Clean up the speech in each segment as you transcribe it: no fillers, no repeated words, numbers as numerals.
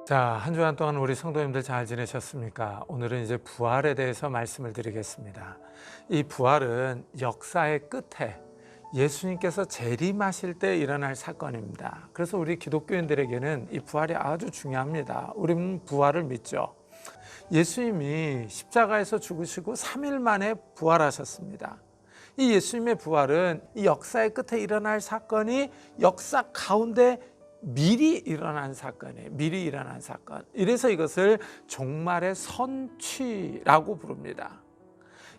자, 한 주간 동안 우리 성도님들 잘 지내셨습니까? 오늘은 이제 부활에 대해서 말씀을 드리겠습니다. 이 부활은 역사의 끝에 예수님께서 재림하실 때 일어날 사건입니다. 그래서 우리 기독교인들에게는 이 부활이 아주 중요합니다. 우리는 부활을 믿죠. 예수님이 십자가에서 죽으시고 3일 만에 부활하셨습니다. 이 예수님의 부활은 이 역사의 끝에 일어날 사건이 역사 가운데 미리 일어난 사건이에요. 미리 일어난 사건. 이래서 이것을 종말의 선취라고 부릅니다.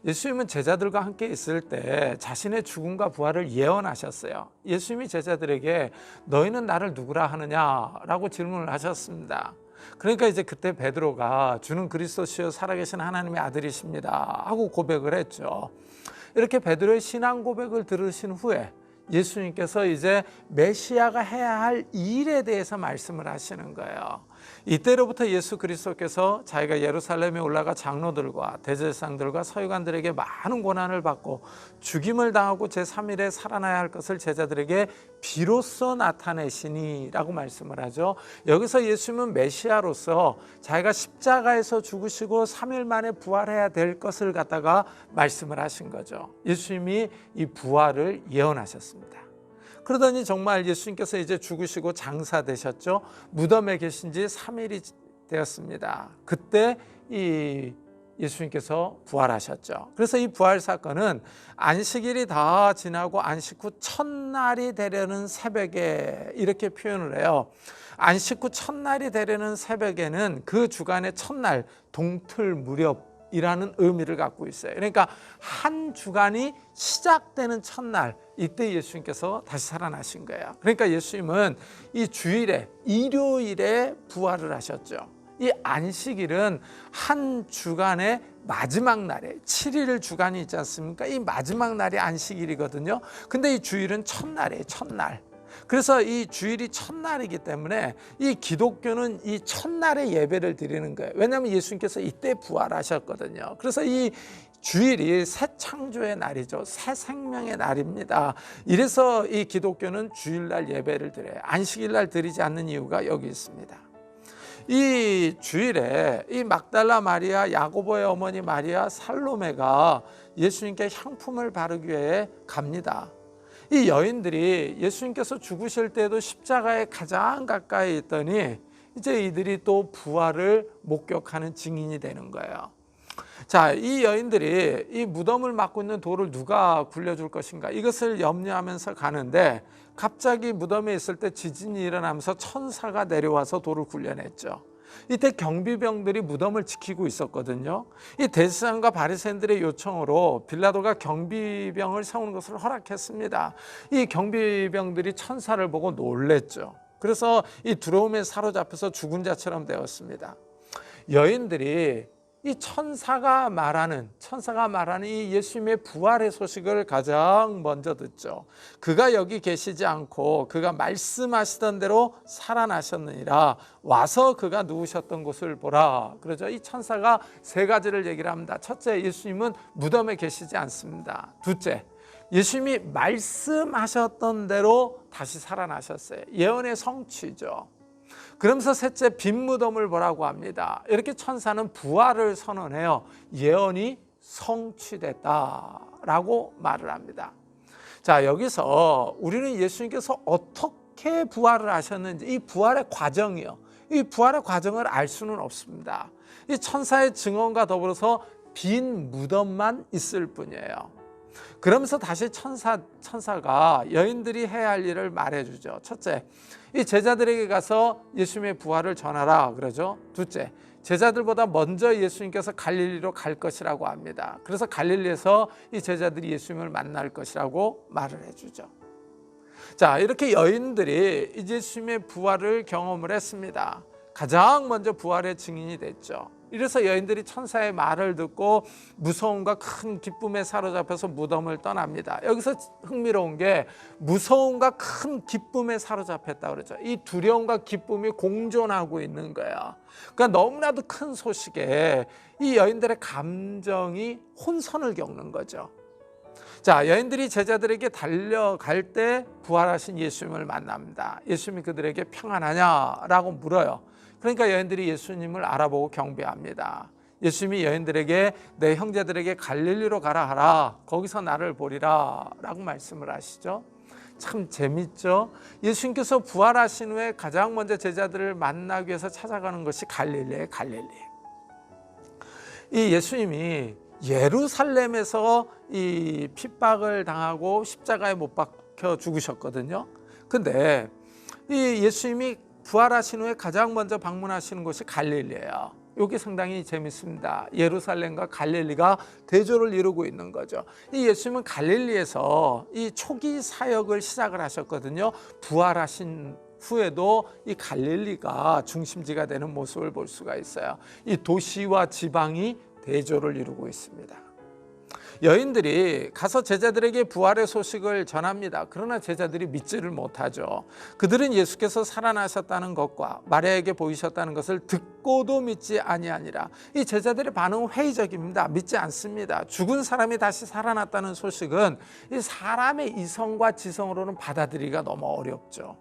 예수님은 제자들과 함께 있을 때 자신의 죽음과 부활을 예언하셨어요. 예수님이 제자들에게 너희는 나를 누구라 하느냐라고 질문을 하셨습니다. 그러니까 이제 그때 베드로가 주는 그리스도시요 살아계신 하나님의 아들이십니다 하고 고백을 했죠. 이렇게 베드로의 신앙 고백을 들으신 후에 예수님께서 이제 메시아가 해야 할 일에 대해서 말씀을 하시는 거예요. 이때로부터 예수 그리스도께서 자기가 예루살렘에 올라가 장로들과 대제사장들과 서기관들에게 많은 고난을 받고 죽임을 당하고 제3일에 살아나야 할 것을 제자들에게 비로소 나타내시니 라고 말씀을 하죠. 여기서 예수님은 메시아로서 자기가 십자가에서 죽으시고 3일 만에 부활해야 될 것을 갖다가 말씀을 하신 거죠. 예수님이 이 부활을 예언하셨습니다. 그러더니 정말 예수님께서 이제 죽으시고 장사되셨죠. 무덤에 계신 지 3일이 되었습니다. 그때 이 예수님께서 부활하셨죠. 그래서 이 부활 사건은 안식일이 다 지나고 안식 후 첫날이 되려는 새벽에 이렇게 표현을 해요. 안식 후 첫날이 되려는 새벽에는 그 주간의 첫날 동틀 무렵이라는 의미를 갖고 있어요. 그러니까 한 주간이 시작되는 첫날, 이때 예수님께서 다시 살아나신 거예요. 그러니까 예수님은 이 주일에 일요일에 부활을 하셨죠. 이 안식일은 한 주간의 마지막 날에 7일 주간이 있지 않습니까? 이 마지막 날이 안식일이거든요. 근데 이 주일은 첫날이에요. 첫날. 그래서 이 주일이 첫날이기 때문에 이 기독교는 이 첫날에 예배를 드리는 거예요. 왜냐하면 예수님께서 이때 부활하셨거든요. 그래서 이 주일이 새 창조의 날이죠. 새 생명의 날입니다. 이래서 이 기독교는 주일날 예배를 드려요. 안식일날 드리지 않는 이유가 여기 있습니다. 이 주일에 이 막달라 마리아, 야고보의 어머니 마리아, 살로메가 예수님께 향품을 바르기 위해 갑니다. 이 여인들이 예수님께서 죽으실 때도 십자가에 가장 가까이 있더니 이제 이들이 또 부활을 목격하는 증인이 되는 거예요. 자, 이 여인들이 이 무덤을 막고 있는 돌을 누가 굴려줄 것인가 이것을 염려하면서 가는데 갑자기 무덤에 있을 때 지진이 일어나면서 천사가 내려와서 돌을 굴려냈죠. 이때 경비병들이 무덤을 지키고 있었거든요. 이 대제사장과 바리새인들의 요청으로 빌라도가 경비병을 세우는 것을 허락했습니다. 이 경비병들이 천사를 보고 놀랬죠. 그래서 이 두려움에 사로잡혀서 죽은 자처럼 되었습니다. 여인들이 이 천사가 말하는 이 예수님의 부활의 소식을 가장 먼저 듣죠. 그가 여기 계시지 않고 그가 말씀하시던 대로 살아나셨느니라. 와서 그가 누우셨던 곳을 보라. 그러죠. 이 천사가 세 가지를 얘기를 합니다. 첫째, 예수님은 무덤에 계시지 않습니다. 둘째, 예수님이 말씀하셨던 대로 다시 살아나셨어요. 예언의 성취죠. 그러면서 셋째, 빈 무덤을 보라고 합니다. 이렇게 천사는 부활을 선언해요. 예언이 성취됐다라고 말을 합니다. 자, 여기서 우리는 예수님께서 어떻게 부활을 하셨는지 이 부활의 과정이요. 이 부활의 과정을 알 수는 없습니다. 이 천사의 증언과 더불어서 빈 무덤만 있을 뿐이에요. 그러면서 다시 천사가 여인들이 해야 할 일을 말해주죠. 첫째, 이 제자들에게 가서 예수님의 부활을 전하라 그러죠. 둘째, 제자들보다 먼저 예수님께서 갈릴리로 갈 것이라고 합니다. 그래서 갈릴리에서 이 제자들이 예수님을 만날 것이라고 말을 해주죠. 자, 이렇게 여인들이 이제 예수님의 부활을 경험을 했습니다. 가장 먼저 부활의 증인이 됐죠. 이래서 여인들이 천사의 말을 듣고 무서움과 큰 기쁨에 사로잡혀서 무덤을 떠납니다. 여기서 흥미로운 게 무서움과 큰 기쁨에 사로잡혔다 그러죠. 이 두려움과 기쁨이 공존하고 있는 거예요. 그러니까 너무나도 큰 소식에 이 여인들의 감정이 혼선을 겪는 거죠. 자, 여인들이 제자들에게 달려갈 때 부활하신 예수님을 만납니다. 예수님이 그들에게 평안하냐라고 물어요. 그러니까 여인들이 예수님을 알아보고 경배합니다. 예수님이 여인들에게 내 형제들에게 갈릴리로 가라 하라. 거기서 나를 보리라 라고 말씀을 하시죠. 참 재밌죠. 예수님께서 부활하신 후에 가장 먼저 제자들을 만나기 위해서 찾아가는 것이 갈릴리예요. 갈릴리. 이 예수님이 예루살렘에서 이 핍박을 당하고 십자가에 못 박혀 죽으셨거든요. 근데 이 예수님이 부활하신 후에 가장 먼저 방문하시는 곳이 갈릴리예요. 여기 상당히 재밌습니다. 예루살렘과 갈릴리가 대조를 이루고 있는 거죠. 이 예수님은 갈릴리에서 이 초기 사역을 시작을 하셨거든요. 부활하신 후에도 이 갈릴리가 중심지가 되는 모습을 볼 수가 있어요. 이 도시와 지방이 대조를 이루고 있습니다. 여인들이 가서 제자들에게 부활의 소식을 전합니다. 그러나 제자들이 믿지를 못하죠. 그들은 예수께서 살아나셨다는 것과 마리아에게 보이셨다는 것을 듣고도 믿지 아니하니라. 이 제자들의 반응은 회의적입니다. 믿지 않습니다. 죽은 사람이 다시 살아났다는 소식은 이 사람의 이성과 지성으로는 받아들이기가 너무 어렵죠.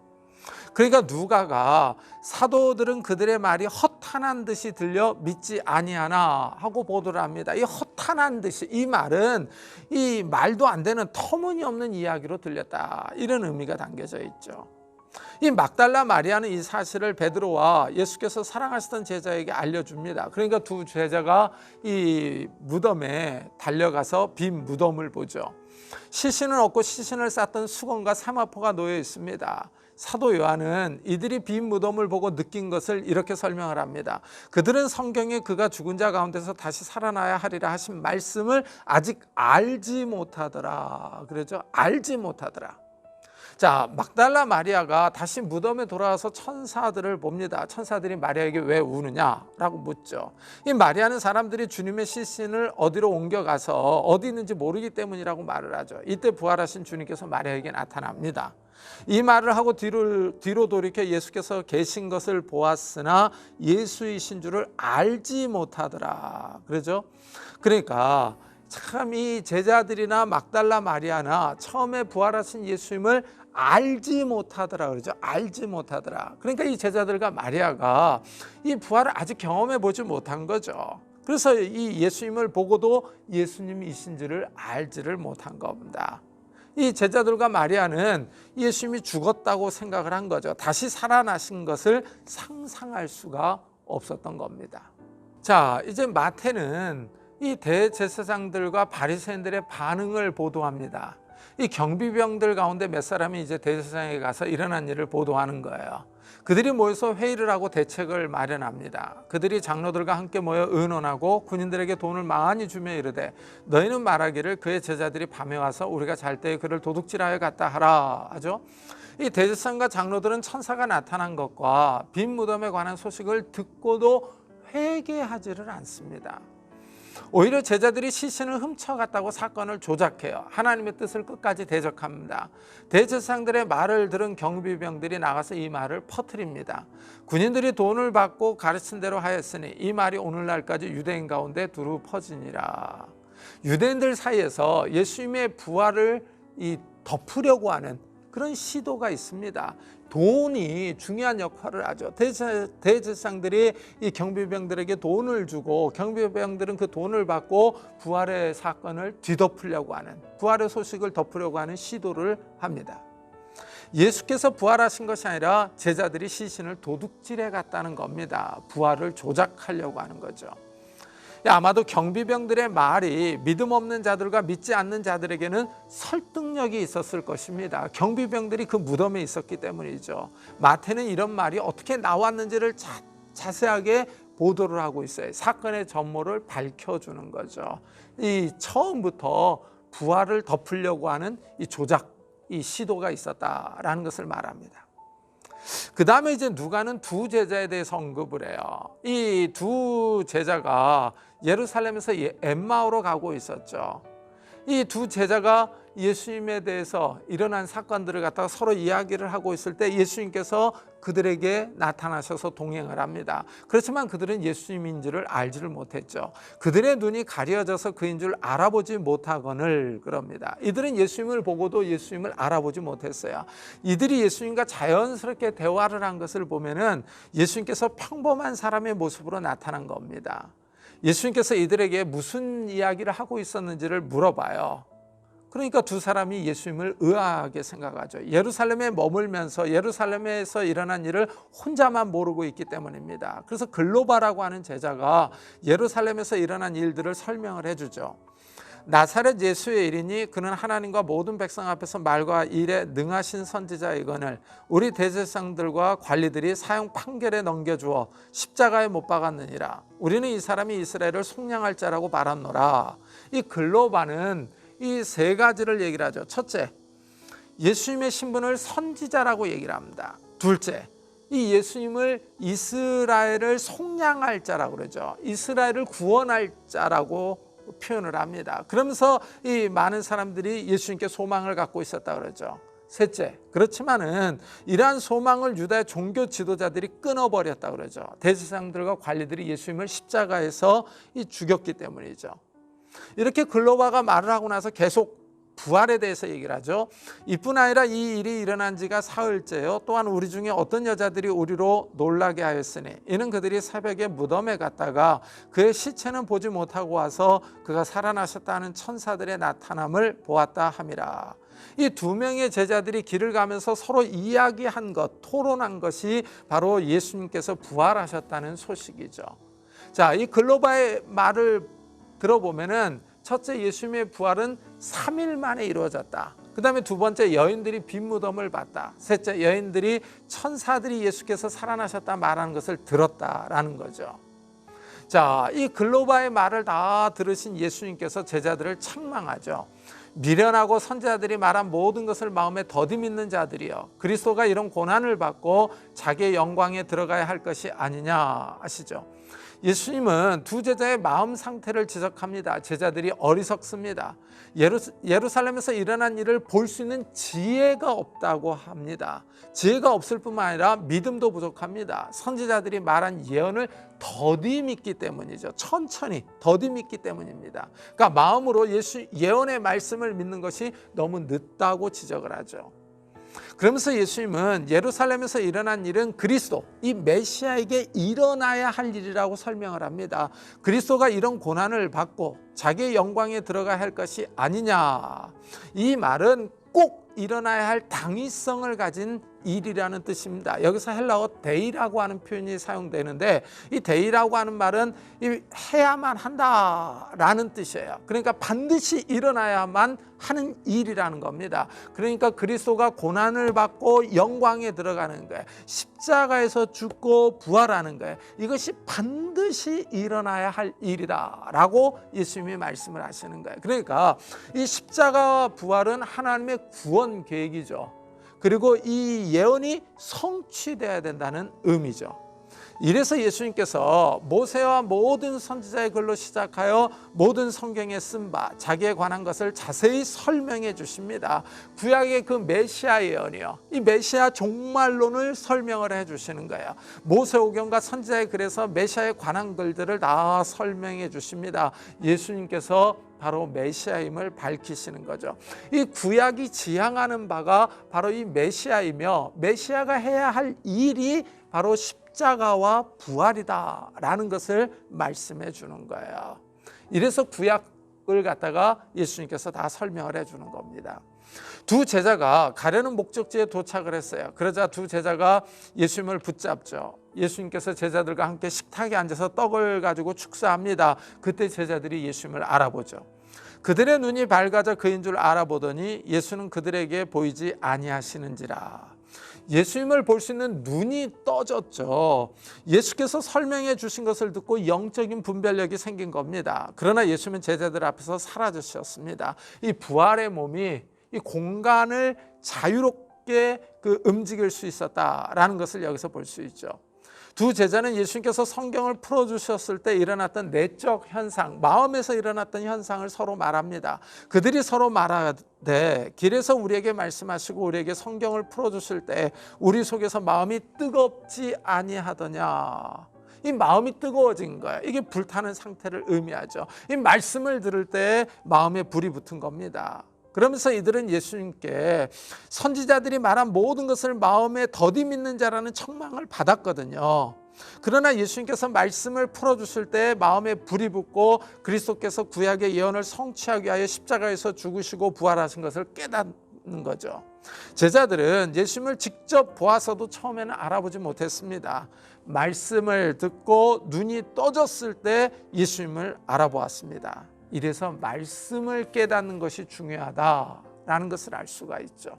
그러니까 누가가 사도들은 그들의 말이 허탄한 듯이 들려 믿지 아니하나 하고 보도를 합니다. 이 허탄한 듯이, 이 말은 이 말도 안 되는 터무니없는 이야기로 들렸다, 이런 의미가 담겨져 있죠. 이 막달라 마리아는 이 사실을 베드로와 예수께서 사랑하시던 제자에게 알려줍니다. 그러니까 두 제자가 이 무덤에 달려가서 빈 무덤을 보죠. 시신은 없고 시신을 쌌던 수건과 사마포가 놓여 있습니다. 사도 요한은 이들이 빈 무덤을 보고 느낀 것을 이렇게 설명을 합니다. 그들은 성경에 그가 죽은 자 가운데서 다시 살아나야 하리라 하신 말씀을 아직 알지 못하더라. 그러죠? 알지 못하더라. 자, 막달라 마리아가 다시 무덤에 돌아와서 천사들을 봅니다. 천사들이 마리아에게 왜 우느냐라고 묻죠. 이 마리아는 사람들이 주님의 시신을 어디로 옮겨가서 어디 있는지 모르기 때문이라고 말을 하죠. 이때 부활하신 주님께서 마리아에게 나타납니다. 이 말을 하고 뒤로 돌이켜 예수께서 계신 것을 보았으나 예수이신 줄을 알지 못하더라. 그러죠? 그러니까 참 이 제자들이나 막달라 마리아나 처음에 부활하신 예수님을 알지 못하더라 그러죠. 알지 못하더라. 그러니까 이 제자들과 마리아가 이 부활을 아직 경험해 보지 못한 거죠. 그래서 이 예수님을 보고도 예수님이신지를 알지를 못한 겁니다. 이 제자들과 마리아는 예수님이 죽었다고 생각을 한 거죠. 다시 살아나신 것을 상상할 수가 없었던 겁니다. 자, 이제 마태는 이 대제사장들과 바리새인들의 반응을 보도합니다. 이 경비병들 가운데 몇 사람이 이제 대제사장에 가서 일어난 일을 보도하는 거예요. 그들이 모여서 회의를 하고 대책을 마련합니다. 그들이 장로들과 함께 모여 의논하고 군인들에게 돈을 많이 주며 이르되 너희는 말하기를 그의 제자들이 밤에 와서 우리가 잘 때에 그를 도둑질하여 갔다 하라 하죠. 이 대제사장과 장로들은 천사가 나타난 것과 빈 무덤에 관한 소식을 듣고도 회개하지를 않습니다. 오히려 제자들이 시신을 훔쳐갔다고 사건을 조작해요. 하나님의 뜻을 끝까지 대적합니다. 대제사장들의 말을 들은 경비병들이 나가서 이 말을 퍼뜨립니다. 군인들이 돈을 받고 가르친 대로 하였으니 이 말이 오늘날까지 유대인 가운데 두루 퍼지니라. 유대인들 사이에서 예수님의 부활을 덮으려고 하는 그런 시도가 있습니다. 돈이 중요한 역할을 하죠. 대제사장들이 이 경비병들에게 돈을 주고 경비병들은 그 돈을 받고 부활의 사건을 뒤덮으려고 하는, 부활의 소식을 덮으려고 하는 시도를 합니다. 예수께서 부활하신 것이 아니라 제자들이 시신을 도둑질해 갔다는 겁니다. 부활을 조작하려고 하는 거죠. 아마도 경비병들의 말이 믿음 없는 자들과 믿지 않는 자들에게는 설득력이 있었을 것입니다. 경비병들이 그 무덤에 있었기 때문이죠. 마태는 이런 말이 어떻게 나왔는지를 자세하게 보도를 하고 있어요. 사건의 전모를 밝혀주는 거죠. 이 처음부터 부활을 덮으려고 하는 이 조작, 이 시도가 있었다라는 것을 말합니다. 그 다음에 이제 누가는 두 제자에 대해서 언급을 해요. 이 두 제자가 예루살렘에서 엠마오로 가고 있었죠. 이 두 제자가 예수님에 대해서 일어난 사건들을 갖다가 서로 이야기를 하고 있을 때 예수님께서 그들에게 나타나셔서 동행을 합니다. 그렇지만 그들은 예수님인 줄을 알지를 못했죠. 그들의 눈이 가려져서 그인 줄 알아보지 못하거늘 그럽니다. 이들은 예수님을 보고도 예수님을 알아보지 못했어요. 이들이 예수님과 자연스럽게 대화를 한 것을 보면은 예수님께서 평범한 사람의 모습으로 나타난 겁니다. 예수님께서 이들에게 무슨 이야기를 하고 있었는지를 물어봐요. 그러니까 두 사람이 예수님을 의아하게 생각하죠. 예루살렘에 머물면서 예루살렘에서 일어난 일을 혼자만 모르고 있기 때문입니다. 그래서 글로바라고 하는 제자가 예루살렘에서 일어난 일들을 설명을 해주죠. 나사렛 예수의 일이니 그는 하나님과 모든 백성 앞에서 말과 일에 능하신 선지자이거늘 우리 대제사장들과 관리들이 사형 판결에 넘겨주어 십자가에 못 박았느니라. 우리는 이 사람이 이스라엘을 속량할 자라고 말하노라. 이 글로바는 이 세 가지를 얘기를 하죠. 첫째, 예수님의 신분을 선지자라고 얘기를 합니다. 둘째, 이 예수님을 이스라엘을 속량할 자라고 그러죠. 이스라엘을 구원할 자라고 표현을 합니다. 그러면서 이 많은 사람들이 예수님께 소망을 갖고 있었다 그러죠. 셋째, 그렇지만은 이러한 소망을 유다의 종교 지도자들이 끊어버렸다 그러죠. 대제사장들과 관리들이 예수님을 십자가에서 죽였기 때문이죠. 이렇게 글로바가 말을 하고 나서 계속 부활에 대해서 얘기를 하죠. 이뿐 아니라 이 일이 일어난 지가 사흘째요. 또한 우리 중에 어떤 여자들이 우리로 놀라게 하였으니 이는 그들이 새벽에 무덤에 갔다가 그의 시체는 보지 못하고 와서 그가 살아나셨다는 천사들의 나타남을 보았다 함이라. 이 두 명의 제자들이 길을 가면서 서로 이야기한 것, 토론한 것이 바로 예수님께서 부활하셨다는 소식이죠. 자, 이 글로바의 말을 들어보면은 첫째, 예수님의 부활은 3일 만에 이루어졌다. 그 다음에 두 번째, 여인들이 빈 무덤을 봤다. 셋째, 여인들이 천사들이 예수께서 살아나셨다 말하는 것을 들었다라는 거죠. 자, 이 글로바의 말을 다 들으신 예수님께서 제자들을 책망하죠. 미련하고 선지자들이 말한 모든 것을 마음에 더디 믿는 자들이여, 그리스도가 이런 고난을 받고 자기의 영광에 들어가야 할 것이 아니냐 하시죠. 예수님은 두 제자의 마음 상태를 지적합니다. 제자들이 어리석습니다. 예루살렘에서 일어난 일을 볼 수 있는 지혜가 없다고 합니다. 지혜가 없을 뿐만 아니라 믿음도 부족합니다. 선지자들이 말한 예언을 더디 믿기 때문이죠. 천천히 더디 믿기 때문입니다. 그러니까 마음으로 예수 예언의 말씀을 믿는 것이 너무 늦다고 지적을 하죠. 그러면서 예수님은 예루살렘에서 일어난 일은 그리스도, 이 메시아에게 일어나야 할 일이라고 설명을 합니다. 그리스도가 이런 고난을 받고 자기의 영광에 들어가야 할 것이 아니냐. 이 말은 꼭 일어나야 할 당위성을 가진 일이라는 뜻입니다. 여기서 헬라어 데이라고 하는 표현이 사용되는데, 이 데이라고 하는 말은 해야만 한다라는 뜻이에요. 그러니까 반드시 일어나야만 하는 일이라는 겁니다. 그러니까 그리스도가 고난을 받고 영광에 들어가는 거예요. 십자가에서 죽고 부활하는 거예요. 이것이 반드시 일어나야 할 일이다라고 예수님이 말씀을 하시는 거예요. 그러니까 이 십자가와 부활은 하나님의 구원 계획이죠. 그리고 이 예언이 성취되어야 된다는 의미죠. 이래서 예수님께서 모세와 모든 선지자의 글로 시작하여 모든 성경에 쓴 바 자기에 관한 것을 자세히 설명해 주십니다. 구약의 그 메시아 예언이요, 이 메시아 종말론을 설명을 해 주시는 거예요. 모세오경과 선지자의 글에서 메시아에 관한 글들을 다 설명해 주십니다. 예수님께서 바로 메시아임을 밝히시는 거죠. 이 구약이 지향하는 바가 바로 이 메시아이며, 메시아가 해야 할 일이 바로 십자가와 부활이다라는 것을 말씀해 주는 거예요. 이래서 구약을 갖다가 예수님께서 다 설명을 해 주는 겁니다. 두 제자가 가려는 목적지에 도착을 했어요. 그러자 두 제자가 예수님을 붙잡죠. 예수님께서 제자들과 함께 식탁에 앉아서 떡을 가지고 축사합니다. 그때 제자들이 예수님을 알아보죠. 그들의 눈이 밝아져 그인 줄 알아보더니 예수는 그들에게 보이지 아니하시는지라. 예수님을 볼 수 있는 눈이 떠졌죠. 예수께서 설명해 주신 것을 듣고 영적인 분별력이 생긴 겁니다. 그러나 예수님은 제자들 앞에서 사라지셨습니다. 이 부활의 몸이 이 공간을 자유롭게 움직일 수 있었다라는 것을 여기서 볼 수 있죠. 두 제자는 예수님께서 성경을 풀어주셨을 때 일어났던 내적 현상, 마음에서 일어났던 현상을 서로 말합니다. 그들이 서로 말하되 길에서 우리에게 말씀하시고 우리에게 성경을 풀어주실 때 우리 속에서 마음이 뜨겁지 아니하더냐. 이 마음이 뜨거워진 거예요. 이게 불타는 상태를 의미하죠. 이 말씀을 들을 때 마음에 불이 붙은 겁니다. 그러면서 이들은 예수님께 선지자들이 말한 모든 것을 마음에 더디 믿는 자라는 책망을 받았거든요. 그러나 예수님께서 말씀을 풀어주실 때 마음에 불이 붙고 그리스도께서 구약의 예언을 성취하기 위하여 십자가에서 죽으시고 부활하신 것을 깨닫는 거죠. 제자들은 예수님을 직접 보아서도 처음에는 알아보지 못했습니다. 말씀을 듣고 눈이 떠졌을 때 예수님을 알아보았습니다. 이래서 말씀을 깨닫는 것이 중요하다라는 것을 알 수가 있죠.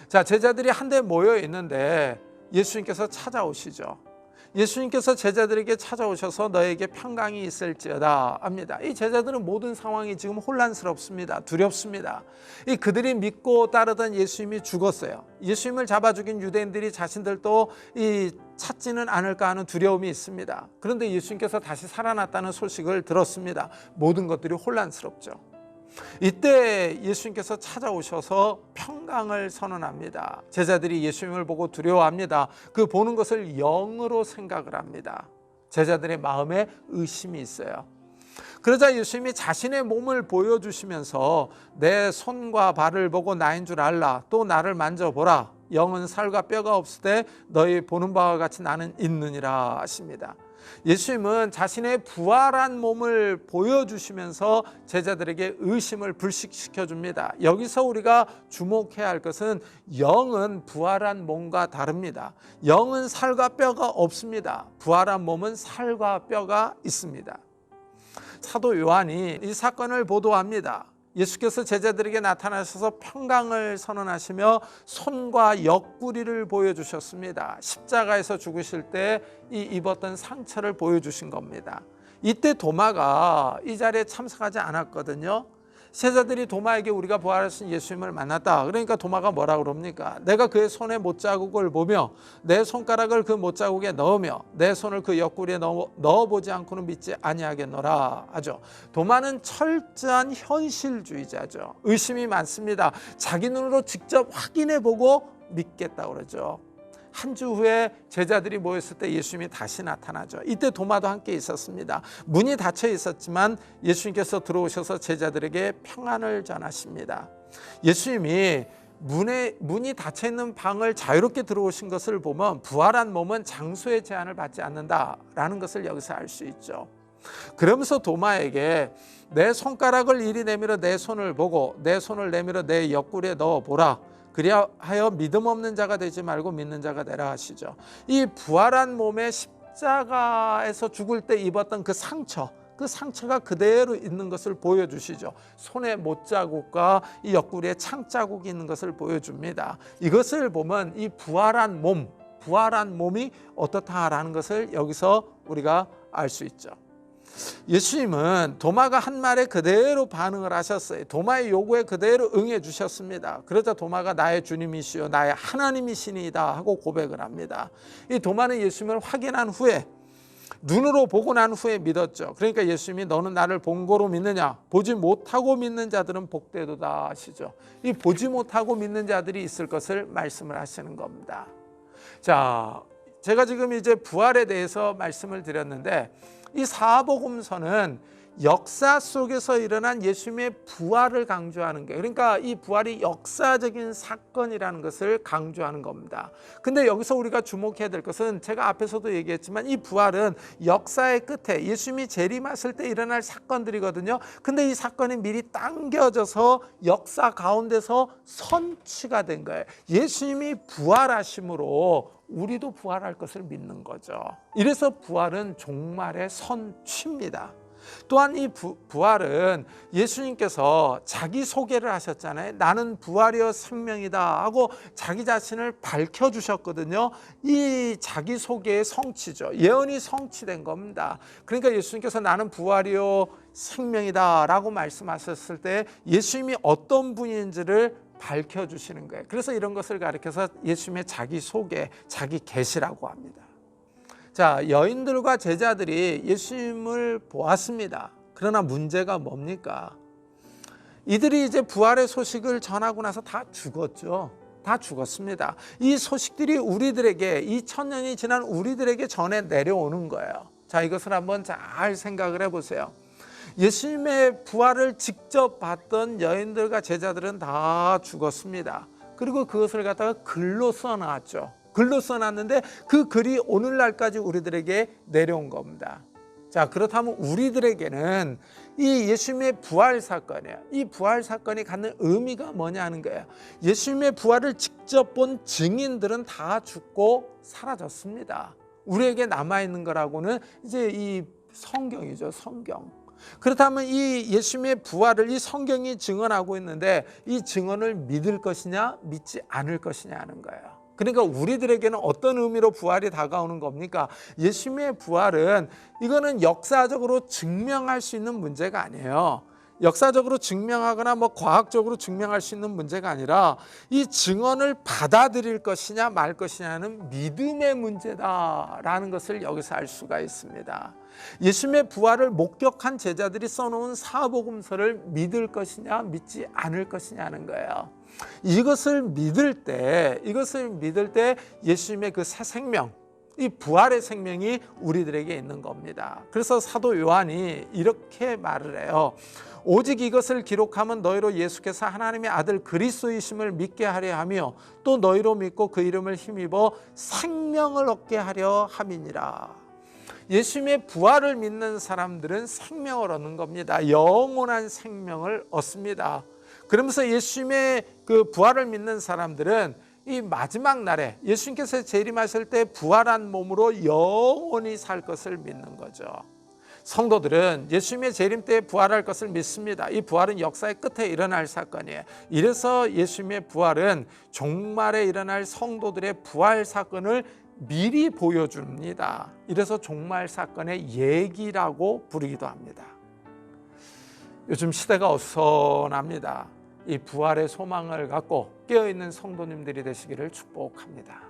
자, 제자들이 한데 모여 있는데 예수님께서 찾아오시죠. 예수님께서 제자들에게 찾아오셔서 너에게 평강이 있을지어다 합니다. 이 제자들은 모든 상황이 지금 혼란스럽습니다. 두렵습니다. 이 그들이 믿고 따르던 예수님이 죽었어요. 예수님을 잡아 죽인 유대인들이 자신들도 이 찾지는 않을까 하는 두려움이 있습니다. 그런데 예수님께서 다시 살아났다는 소식을 들었습니다. 모든 것들이 혼란스럽죠. 이때 예수님께서 찾아오셔서 평강을 선언합니다. 제자들이 예수님을 보고 두려워합니다. 그 보는 것을 영으로 생각을 합니다. 제자들의 마음에 의심이 있어요. 그러자 예수님이 자신의 몸을 보여주시면서 내 손과 발을 보고 나인 줄 알라. 또 나를 만져보라. 영은 살과 뼈가 없으되 너희 보는 바와 같이 나는 있느니라 하십니다. 예수님은 자신의 부활한 몸을 보여주시면서 제자들에게 의심을 불식시켜 줍니다. 여기서 우리가 주목해야 할 것은 영은 부활한 몸과 다릅니다. 영은 살과 뼈가 없습니다. 부활한 몸은 살과 뼈가 있습니다. 사도 요한이 이 사건을 보도합니다. 예수께서 제자들에게 나타나셔서 평강을 선언하시며 손과 옆구리를 보여주셨습니다. 십자가에서 죽으실 때 이 입었던 상처를 보여주신 겁니다. 이때 도마가 이 자리에 참석하지 않았거든요. 제자들이 도마에게 우리가 부활하신 예수님을 만났다. 그러니까 도마가 뭐라 그럽니까? 내가 그의 손에 못자국을 보며 내 손가락을 그 못자국에 넣으며 내 손을 그 옆구리에 넣어보지 않고는 믿지 아니하겠노라 하죠. 도마는 철저한 현실주의자죠. 의심이 많습니다. 자기 눈으로 직접 확인해보고 믿겠다고 그러죠. 한 주 후에 제자들이 모였을 때 예수님이 다시 나타나죠. 이때 도마도 함께 있었습니다. 문이 닫혀 있었지만 예수님께서 들어오셔서 제자들에게 평안을 전하십니다. 예수님이 문이 닫혀 있는 방을 자유롭게 들어오신 것을 보면 부활한 몸은 장소의 제한을 받지 않는다라는 것을 여기서 알 수 있죠. 그러면서 도마에게 내 손가락을 이리 내밀어 내 손을 보고 내 손을 내밀어 내 옆구리에 넣어보라. 그리하여 믿음 없는 자가 되지 말고 믿는 자가 되라 하시죠. 이 부활한 몸에 십자가에서 죽을 때 입었던 그 상처가 그대로 있는 것을 보여주시죠. 손에 못자국과 이 옆구리에 창자국이 있는 것을 보여줍니다. 이것을 보면 이 부활한 몸이 어떻다라는 것을 여기서 우리가 알 수 있죠. 예수님은 도마가 한 말에 그대로 반응을 하셨어요. 도마의 요구에 그대로 응해 주셨습니다. 그러자 도마가 나의 주님이시요 나의 하나님이시니이다 하고 고백을 합니다. 이 도마는 예수님을 확인한 후에 눈으로 보고 난 후에 믿었죠. 그러니까 예수님이 너는 나를 본 거로 믿느냐? 보지 못하고 믿는 자들은 복되도다 하시죠. 이 보지 못하고 믿는 자들이 있을 것을 말씀을 하시는 겁니다. 자, 제가 지금 이제 부활에 대해서 말씀을 드렸는데 이 사복음서는 역사 속에서 일어난 예수님의 부활을 강조하는 거예요. 그러니까 이 부활이 역사적인 사건이라는 것을 강조하는 겁니다. 근데 여기서 우리가 주목해야 될 것은 제가 앞에서도 얘기했지만 이 부활은 역사의 끝에 예수님이 재림하실 때 일어날 사건들이거든요. 근데 이 사건이 미리 당겨져서 역사 가운데서 선취가 된 거예요. 예수님이 부활하심으로 우리도 부활할 것을 믿는 거죠. 이래서 부활은 종말의 선취입니다. 또한 이 부활은 예수님께서 자기 소개를 하셨잖아요. 나는 부활이요 생명이다 하고 자기 자신을 밝혀주셨거든요. 이 자기 소개의 성취죠. 예언이 성취된 겁니다. 그러니까 예수님께서 나는 부활이요 생명이다 라고 말씀하셨을 때 예수님이 어떤 분인지를 밝혀주시는 거예요. 그래서 이런 것을 가리켜서 예수님의 자기 소개, 자기 계시라고 합니다. 자, 여인들과 제자들이 예수님을 보았습니다. 그러나 문제가 뭡니까? 이들이 이제 부활의 소식을 전하고 나서 다 죽었죠. 다 죽었습니다. 이 소식들이 우리들에게, 2000년이 지난 우리들에게 전해 내려오는 거예요. 자, 이것을 한번 잘 생각을 해보세요. 예수님의 부활을 직접 봤던 여인들과 제자들은 다 죽었습니다. 그리고 그것을 갖다가 글로 써놨죠. 글로 써놨는데 그 글이 오늘날까지 우리들에게 내려온 겁니다. 자, 그렇다면 우리들에게는 이 예수님의 부활 사건이에요. 이 부활 사건이 갖는 의미가 뭐냐 하는 거예요. 예수님의 부활을 직접 본 증인들은 다 죽고 사라졌습니다. 우리에게 남아있는 거라고는 이제 이 성경이죠. 성경. 그렇다면 이 예수님의 부활을 이 성경이 증언하고 있는데 이 증언을 믿을 것이냐 믿지 않을 것이냐 하는 거예요. 그러니까 우리들에게는 어떤 의미로 부활이 다가오는 겁니까? 예수님의 부활은 이거는 역사적으로 증명할 수 있는 문제가 아니에요. 역사적으로 증명하거나 과학적으로 증명할 수 있는 문제가 아니라 이 증언을 받아들일 것이냐 말 것이냐는 믿음의 문제다라는 것을 여기서 알 수가 있습니다. 예수님의 부활을 목격한 제자들이 써놓은 사복음서를 믿을 것이냐 믿지 않을 것이냐는 거예요. 이것을 믿을 때 예수님의 그 새 생명, 이 부활의 생명이 우리들에게 있는 겁니다. 그래서 사도 요한이 이렇게 말을 해요. 오직 이것을 기록하면 너희로 예수께서 하나님의 아들 그리스도이심을 믿게 하려 하며 또 너희로 믿고 그 이름을 힘입어 생명을 얻게 하려 함이니라. 예수님의 부활을 믿는 사람들은 생명을 얻는 겁니다. 영원한 생명을 얻습니다. 그러면서 예수님의 그 부활을 믿는 사람들은 이 마지막 날에 예수님께서 재림하실 때 부활한 몸으로 영원히 살 것을 믿는 거죠. 성도들은 예수님의 재림 때 부활할 것을 믿습니다. 이 부활은 역사의 끝에 일어날 사건이에요. 이래서 예수님의 부활은 종말에 일어날 성도들의 부활 사건을 미리 보여줍니다. 이래서 종말 사건의 얘기라고 부르기도 합니다. 요즘 시대가 어수선합니다. 이 부활의 소망을 갖고 깨어있는 성도님들이 되시기를 축복합니다.